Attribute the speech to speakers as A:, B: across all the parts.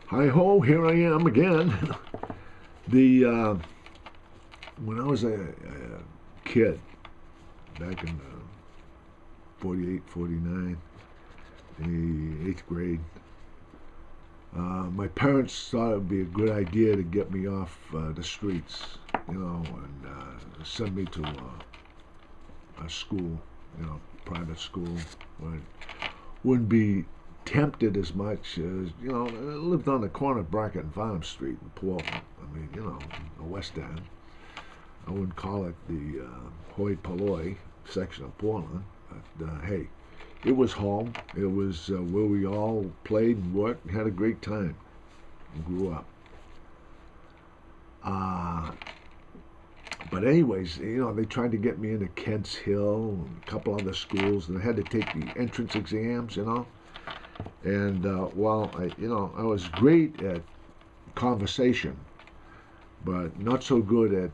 A: Hi ho, here I am again. the When I was a kid, back in 48, 49, in the 8th grade, my parents thought it would be a good idea to get me off the streets, and send me to a school, private school, where I wouldn't be tempted as much as, I lived on the corner of Brackett and Farm Street in Portland. I mean, the West End. I wouldn't call it the hoi polloi section of Portland, but hey, it was home. It was where we all played and worked and had a great time and grew up. But anyways, they tried to get me into Kent's Hill and a couple other schools, and I had to take the entrance exams, And while I was great at conversation, but not so good at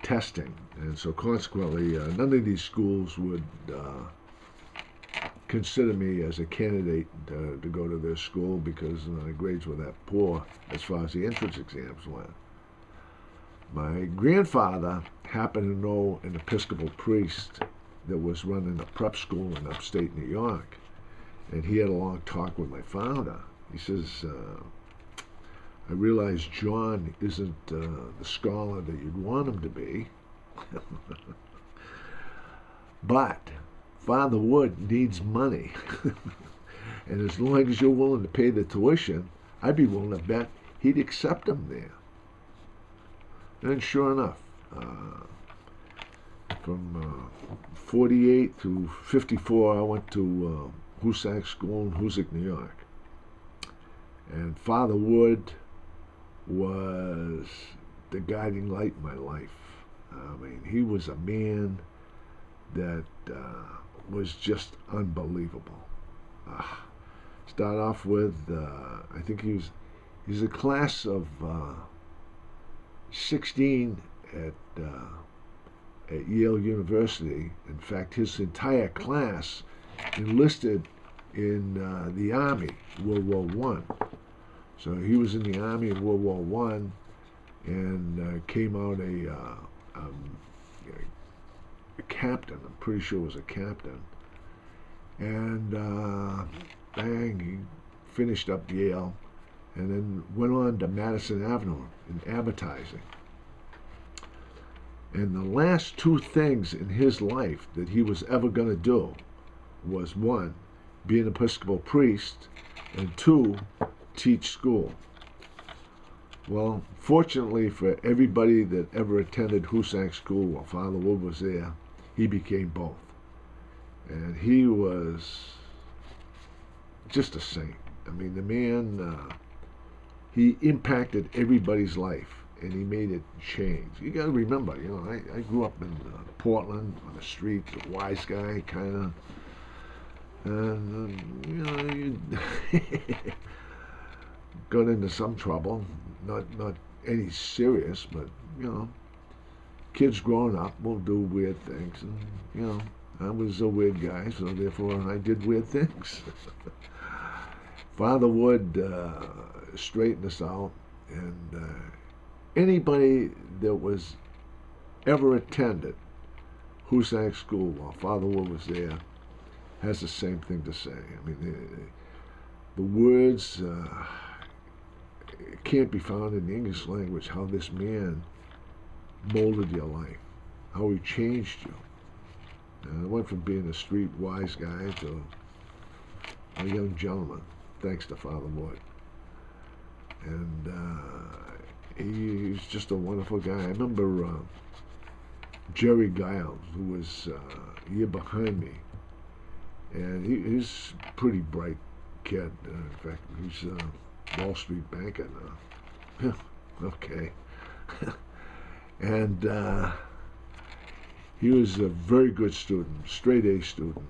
A: testing, and so consequently, none of these schools would consider me as a candidate to go to their school because my grades were that poor as far as the entrance exams went. My grandfather happened to know an Episcopal priest that was running a prep school in upstate New York. And he had a long talk with my father. He says, I realize John isn't the scholar that you'd want him to be. But Father Wood needs money. And as long as you're willing to pay the tuition, I'd be willing to bet he'd accept him there. And sure enough, from 48 to 54, I went to Hoosac School in Hoosick, New York. And Father Wood was the guiding light in my life. I mean, he was a man that was just unbelievable. Start off with, I think he's a class of 16 at Yale University. In fact, his entire class enlisted in the Army, World War One. So he was in the Army in World War One, and came out a captain. I'm pretty sure it was a captain. And bang, he finished up Yale, and then went on to Madison Avenue in advertising. And the last two things in his life that he was ever going to do was, one, be an Episcopal priest, and two, teach school. Well, fortunately for everybody that ever attended Hoosac School while Father Wood was there, he became both. And he was just a saint. I mean, the man, he impacted everybody's life, and he made it change. You got to remember, I grew up in Portland on the street, a wise guy, kind of. And, you got into some trouble, not any serious, but, kids growing up will do weird things. And, I was a weird guy, so therefore I did weird things. Father Wood straightened us out, and anybody that was ever attended Hoosac School while Father Wood was there has the same thing to say. I mean, the words can't be found in the English language, how this man molded your life, how he changed you. I went from being a street wise guy to a young gentleman, thanks to Father Wood. And he's just a wonderful guy. I remember Jerry Giles, who was a year behind me, and he's a pretty bright kid. In fact, he's a Wall Street banker now. Okay. And he was a very good student, straight A student.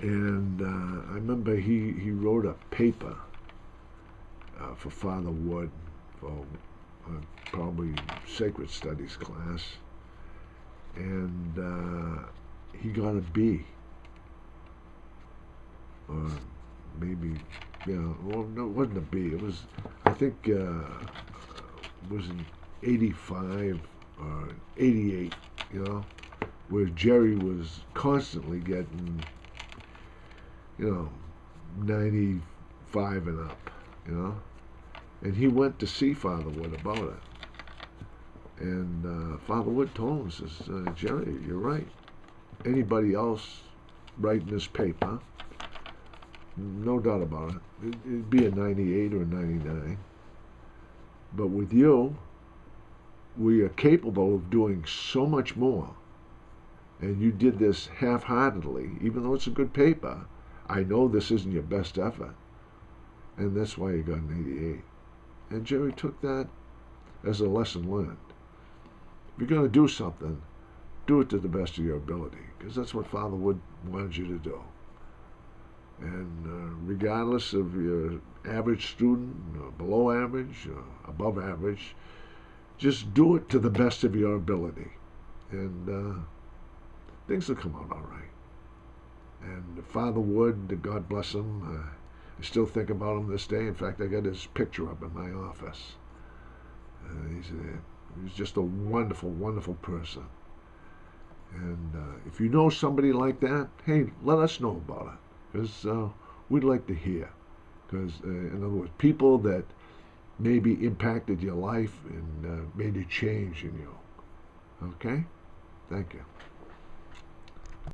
A: And I remember he wrote a paper for Father Wood for probably Sacred Studies class. And he got a B. Or maybe well, no, it wasn't a B. It was, I think, it was in '85 or '88. Where Jerry was constantly getting, 95 and up. And he went to see Father Wood about it. And Father Wood told him, says, Jerry, you're right. Anybody else writing this paper, no doubt about it, it'd be a 98 or a 99. But with you, we are capable of doing so much more. And you did this half-heartedly, even though it's a good paper. I know this isn't your best effort. And that's why you got an 88. And Jerry took that as a lesson learned. If you're going to do something, do it to the best of your ability, because that's what Father Wood wanted you to do. And regardless of your average student, below average, above average, just do it to the best of your ability. And things will come out all right. And Father Wood, God bless him, I still think about him this day. In fact, I got his picture up in my office. He's just a wonderful, wonderful person. And if you know somebody like that, hey, let us know about it, because we'd like to hear. Because, in other words, people that maybe impacted your life and made a change in you. Okay? Thank you.